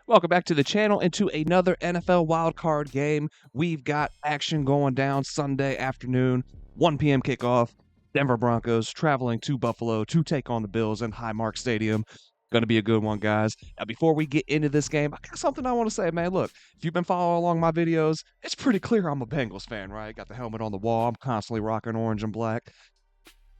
Welcome back to the channel and to another NFL wildcard game. We've got action going down Sunday afternoon, 1 p.m. kickoff. Denver Broncos traveling to Buffalo to take on the Bills in Highmark Stadium. Going to be a good one, guys. Now, before we get into this game, I got something I want to say, man. Look, if you've been following along my videos, it's pretty clear I'm a Bengals fan, right? Got the helmet on the wall. I'm constantly rocking orange and black.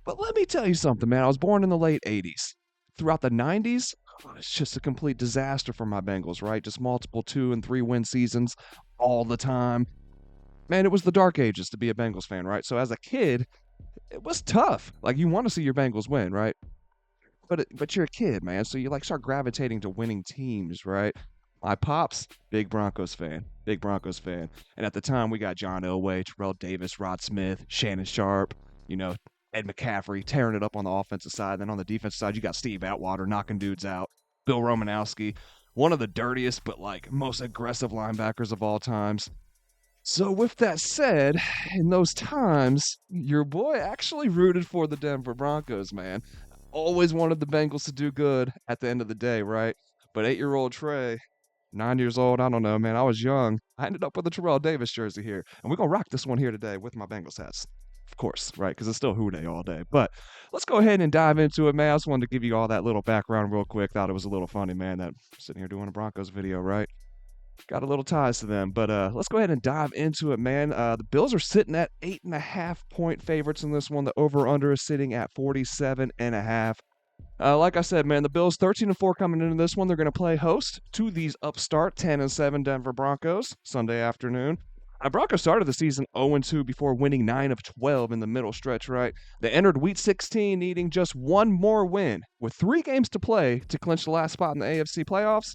But let me tell you something, man. I was born in the late 80s. Throughout the 90s, it's just a complete disaster for my Bengals, right? Just multiple 2 and 3 win seasons all the time. Man, it was the dark ages to be a Bengals fan, right? So as a kid, it was tough. Like you want to see your Bengals win, right? But you're a kid, man. So you like start gravitating to winning teams, right? My pops, big Broncos fan, big Broncos fan. And at the time, we got John Elway, Terrell Davis, Rod Smith, Shannon Sharp, you know, Ed McCaffrey tearing it up on the offensive side. Then on the defensive side, you got Steve Atwater knocking dudes out. Bill Romanowski, one of the dirtiest but like most aggressive linebackers of all times. So with that said, in those times, your boy actually rooted for the Denver Broncos, man. Always wanted the Bengals to do good at the end of the day, right? But 8-year-old Trey, 9 years old, I don't know, man. I was young. I ended up with a Terrell Davis jersey here. And we're going to rock this one here today with my Bengals hats. Of course, right? Because it's still Who Day all day. But let's go ahead and dive into it, man. I just wanted to give you all that little background real quick. Thought it was a little funny, man, that I'm sitting here doing a Broncos video, right? Got a little ties to them. But let's go ahead and dive into it, man. The Bills are sitting at 8.5-point favorites in this one. The over-under is sitting at 47.5. Like I said, man, the Bills 13-4 coming into this one. They're going to play host to these upstart 10-7 Denver Broncos Sunday afternoon. Broncos started the season 0-2 before winning 9 of 12 in the middle stretch, right? They entered Week 16 needing just one more win with 3 games to play to clinch the last spot in the AFC playoffs.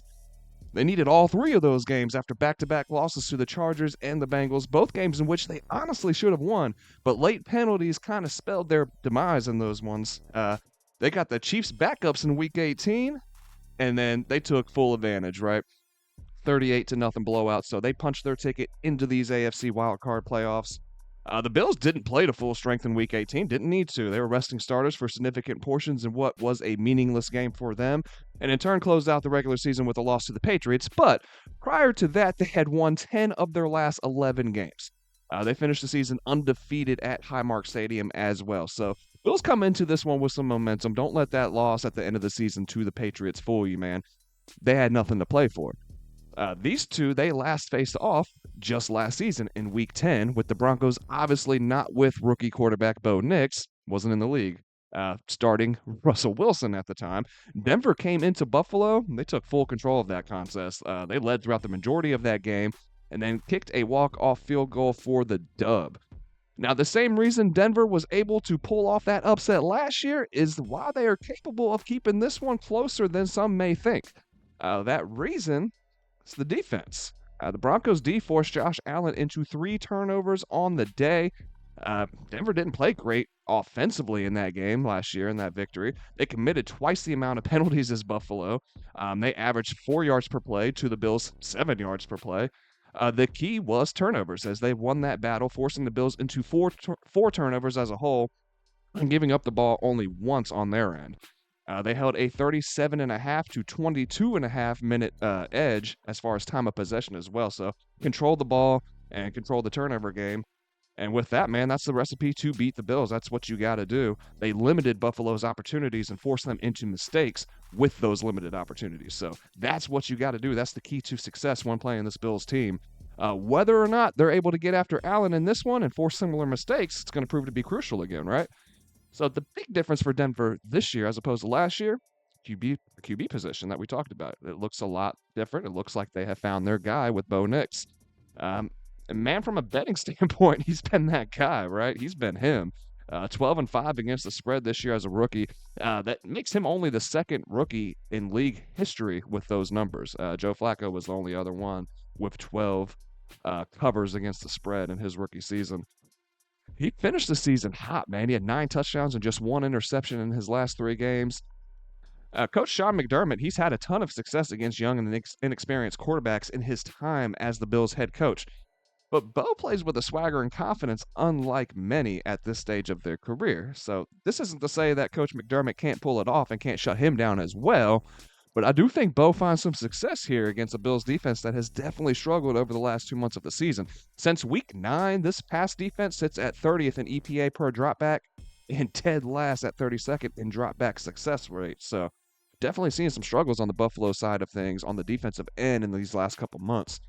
They needed all 3 of those games after back-to-back losses to the Chargers and the Bengals, both games in which they honestly should have won, but late penalties kind of spelled their demise in those ones. They got the Chiefs backups in Week 18, and then they took full advantage, right? 38-0 blowout, so they punched their ticket into these AFC wildcard playoffs. The Bills didn't play to full strength in Week 18, didn't need to. They were resting starters for significant portions in what was a meaningless game for them, and in turn closed out the regular season with a loss to the Patriots. But prior to that, they had won 10 of their last 11 games. They finished the season undefeated at Highmark Stadium as well. So Bills come into this one with some momentum. Don't let that loss at the end of the season to the Patriots fool you, man. They had nothing to play for. These two, they last faced off just last season in Week 10, with the Broncos obviously not with rookie quarterback Bo Nix, wasn't in the league, starting Russell Wilson at the time. Denver came into Buffalo, and they took full control of that contest. They led throughout the majority of that game, and then kicked a walk-off field goal for the dub. Now, the same reason Denver was able to pull off that upset last year is why they are capable of keeping this one closer than some may think. That reason... it's the defense. The Broncos D forced Josh Allen into 3 turnovers on the day. Denver didn't play great offensively in that game last year in that victory. They committed twice the amount of penalties as Buffalo. They averaged 4 yards per play to the Bills' 7 yards per play. The key was turnovers as they won that battle, forcing the Bills into four turnovers as a whole and giving up the ball only once on their end. They held a 37.5 to 22.5 minute edge as far as time of possession as well. So control the ball and control the turnover game. And with that, man, that's the recipe to beat the Bills. That's what you got to do. They limited Buffalo's opportunities and forced them into mistakes with those limited opportunities. So that's what you got to do. That's the key to success when playing this Bills team. Whether or not they're able to get after Allen in this one and force similar mistakes, it's going to prove to be crucial again, right? So the big difference for Denver this year as opposed to last year, QB position that we talked about. It looks a lot different. It looks like they have found their guy with Bo Nix. And man, from a betting standpoint, he's been that guy, right? He's been him. 12-5 against the spread this year as a rookie. That makes him only the second rookie in league history with those numbers. Joe Flacco was the only other one with 12 covers against the spread in his rookie season. He finished the season hot, man. He had 9 touchdowns and just 1 interception in his last 3 games. Coach Sean McDermott, he's had a ton of success against young and inexperienced quarterbacks in his time as the Bills head coach. But Bo plays with a swagger and confidence unlike many at this stage of their career. So this isn't to say that Coach McDermott can't pull it off and can't shut him down as well. But I do think Bo finds some success here against a Bills defense that has definitely struggled over the last 2 months of the season. Since week 9, this pass defense sits at 30th in EPA per dropback and dead last at 32nd in dropback success rate. So definitely seeing some struggles on the Buffalo side of things on the defensive end in these last couple months.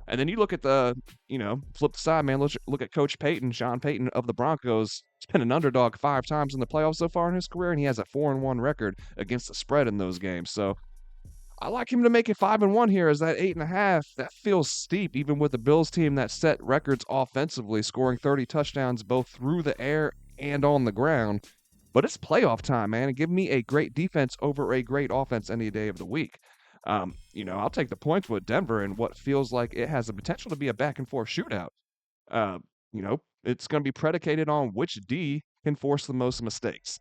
And then you look at flip the side, man. Look at Coach Payton, Sean Payton of the Broncos. He's been an underdog 5 times in the playoffs so far in his career, and he has a 4-1 record against the spread in those games. So I like him to make it 5-1 here as that 8.5. That feels steep, even with the Bills team that set records offensively, scoring 30 touchdowns both through the air and on the ground. But it's playoff time, man, and give me a great defense over a great offense any day of the week. I'll take the points with Denver and what feels like it has the potential to be a back and forth shootout. It's going to be predicated on which D can force the most mistakes.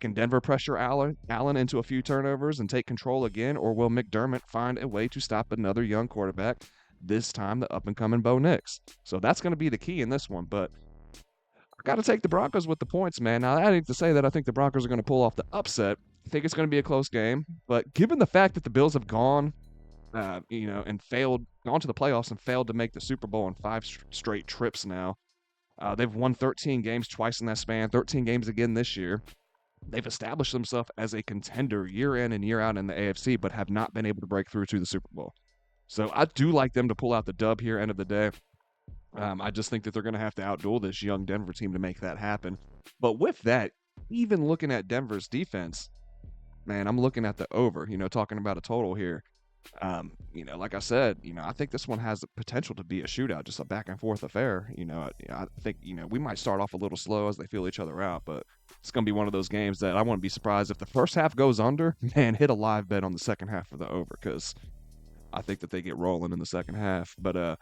Can Denver pressure Allen into a few turnovers and take control again, or will McDermott find a way to stop another young quarterback, this time the up-and-coming Bo Nix? So that's going to be the key in this one, but I got to take the Broncos with the points, man. Now, that ain't to say that I think the Broncos are going to pull off the upset. I think it's going to be a close game, but given the fact that the Bills have gone and gone to the playoffs and failed to make the Super Bowl in 5 straight trips now. They've won 13 games twice in that span, 13 games again this year. They've established themselves as a contender year in and year out in the AFC, but have not been able to break through to the Super Bowl. So I do like them to pull out the dub here, end of the day. I just think that they're going to have to outduel this young Denver team to make that happen. But with that, even looking at Denver's defense, man, I'm looking at the over, talking about a total here. Like I said, I think this one has the potential to be a shootout, just a back and forth affair. I think, we might start off a little slow as they feel each other out, but it's going to be one of those games that I wouldn't be surprised if the first half goes under, man, hit a live bet on the second half of the over, because I think that they get rolling in the second half. But,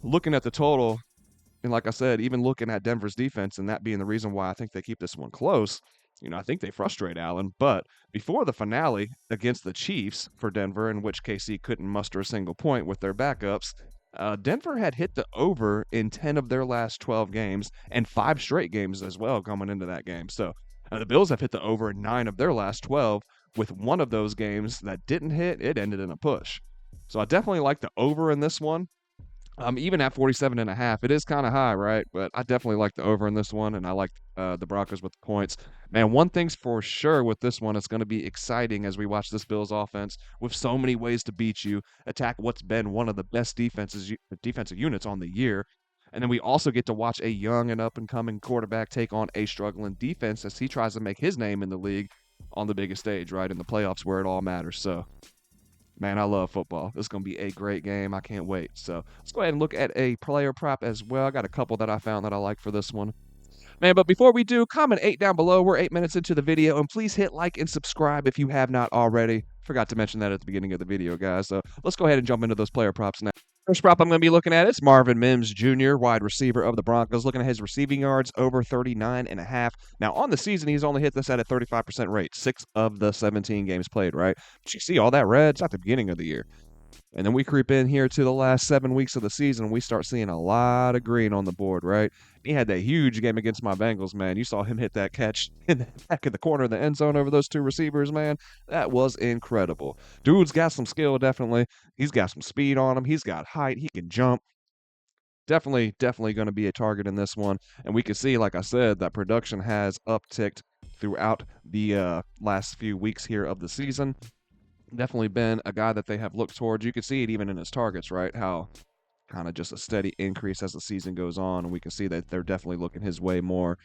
looking at the total, and like I said, even looking at Denver's defense and that being the reason why I think they keep this one close, I think they frustrate Allen. But before the finale against the Chiefs for Denver, in which KC couldn't muster a single point with their backups, Denver had hit the over in 10 of their last 12 games and 5 straight games as well coming into that game. So the Bills have hit the over in 9 of their last 12. With one of those games that didn't hit, it ended in a push. So I definitely like the over in this one. Even at 47.5, it is kind of high, right? But I definitely like the over in this one, and I like the Broncos with the points. Man, one thing's for sure with this one, it's going to be exciting as we watch this Bills offense with so many ways to beat you, attack what's been one of the best defensive units on the year. And then we also get to watch a young and up-and-coming quarterback take on a struggling defense as he tries to make his name in the league on the biggest stage, right, in the playoffs where it all matters. So, man, I love football. This is going to be a great game. I can't wait. So let's go ahead and look at a player prop as well. I got a couple that I found that I like for this one. Man, but before we do, comment 8 down below. We're 8 minutes into the video, and please hit like and subscribe if you have not already. Forgot to mention that at the beginning of the video, guys. So let's go ahead and jump into those player props now. First prop I'm going to be looking at is Marvin Mims Jr., wide receiver of the Broncos, looking at his receiving yards over 39.5. Now, on the season, he's only hit this at a 35% rate, 6 of the 17 games played, right? But you see all that red? It's at the beginning of the year. And then we creep in here to the last 7 weeks of the season. We start seeing a lot of green on the board, right? He had that huge game against my Bengals, man. You saw him hit that catch in the back of the corner of the end zone over those 2 receivers, man. That was incredible. Dude's got some skill, definitely. He's got some speed on him. He's got height. He can jump. Definitely going to be a target in this one. And we can see, like I said, that production has upticked throughout the last few weeks here of the season. Definitely been a guy that they have looked towards. You can see it even in his targets, right? How kind of just a steady increase as the season goes on. And we can see that they're definitely looking his way more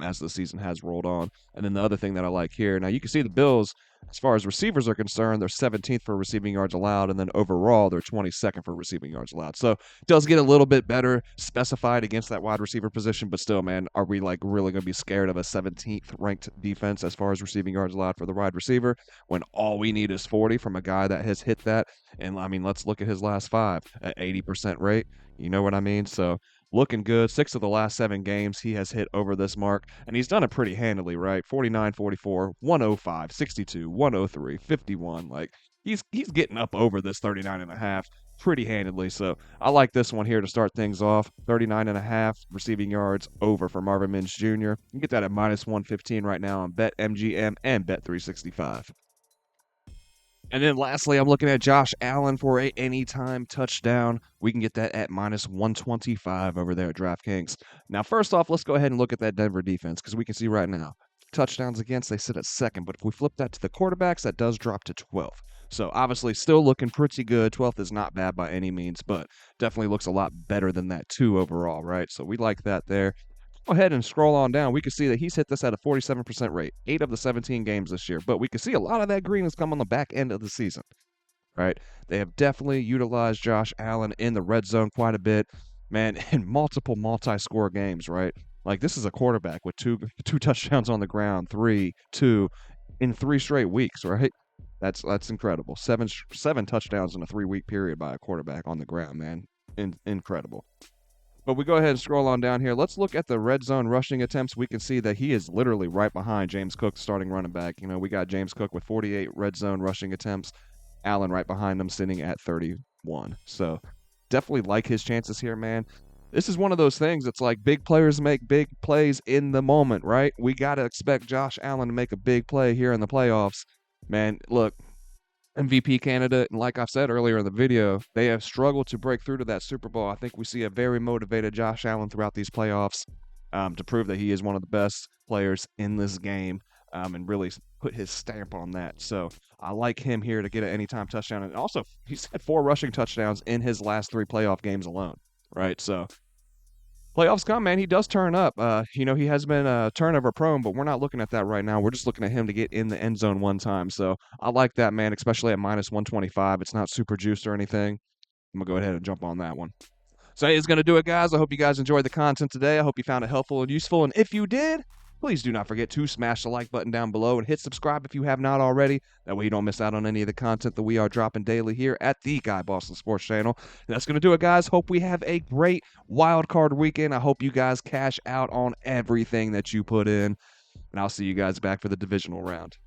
as the season has rolled on. And then the other thing that I like here, now you can see the Bills, as far as receivers are concerned, they're 17th for receiving yards allowed, and then overall they're 22nd for receiving yards allowed. So it does get a little bit better specified against that wide receiver position, but still, man, are we like really going to be scared of a 17th ranked defense as far as receiving yards allowed for the wide receiver when all we need is 40 from a guy that has hit that? And I mean, let's look at his last 5 at 80% rate. You know what I mean? So looking good. 6 of the last 7 games, he has hit over this mark, and he's done it pretty handily, right? 49, 44, 105, 62, 103, 51. Like, he's getting up over this 39.5 pretty handily. So I like this one here to start things off. 39.5 receiving yards over for Marvin Mims Jr. You can get that at -115 right now on BetMGM and Bet365. And then lastly, I'm looking at Josh Allen for a anytime touchdown. We can get that at -125 over there at DraftKings. Now, first off, let's go ahead and look at that Denver defense because we can see right now touchdowns against, they sit at second. But if we flip that to the quarterbacks, that does drop to 12th. So obviously, still looking pretty good. 12th is not bad by any means, but definitely looks a lot better than that too overall, right? So we like that there. Go ahead and scroll on down. We can see that he's hit this at a 47% rate, 8 of the 17 games this year. But we can see a lot of that green has come on the back end of the season, right? They have definitely utilized Josh Allen in the red zone quite a bit, man, in multiple multi-score games, right? Like this is a quarterback with two touchdowns on the ground, 3, 2 in 3 straight weeks, right? That's incredible. Seven touchdowns in a 3-week period by a quarterback on the ground, man. Incredible. But we go ahead and scroll on down here. Let's look at the red zone rushing attempts. We can see that he is literally right behind James Cook, starting running back. You know, we got James Cook with 48 red zone rushing attempts. Allen right behind him, sitting at 31. So definitely like his chances here, man. This is one of those things. It's like big players make big plays in the moment, right? We got to expect Josh Allen to make a big play here in the playoffs. Man, look, MVP candidate, and like I've said earlier in the video, they have struggled to break through to that Super Bowl. I think we see a very motivated Josh Allen throughout these playoffs to prove that he is one of the best players in this game and really put his stamp on that. So I like him here to get an anytime touchdown. And also, he's had 4 rushing touchdowns in his last 3 playoff games alone, right? So playoffs come, man. He does turn up. He has been turnover prone, but we're not looking at that right now. We're just looking at him to get in the end zone one time. So I like that, man, especially at -125. It's not super juiced or anything. I'm going to go ahead and jump on that one. So that is going to do it, guys. I hope you guys enjoyed the content today. I hope you found it helpful and useful. And if you did, please do not forget to smash the like button down below and hit subscribe if you have not already. That way you don't miss out on any of the content that we are dropping daily here at the Guy Boston Sports Channel. And that's going to do it, guys. Hope we have a great wild card weekend. I hope you guys cash out on everything that you put in. And I'll see you guys back for the divisional round.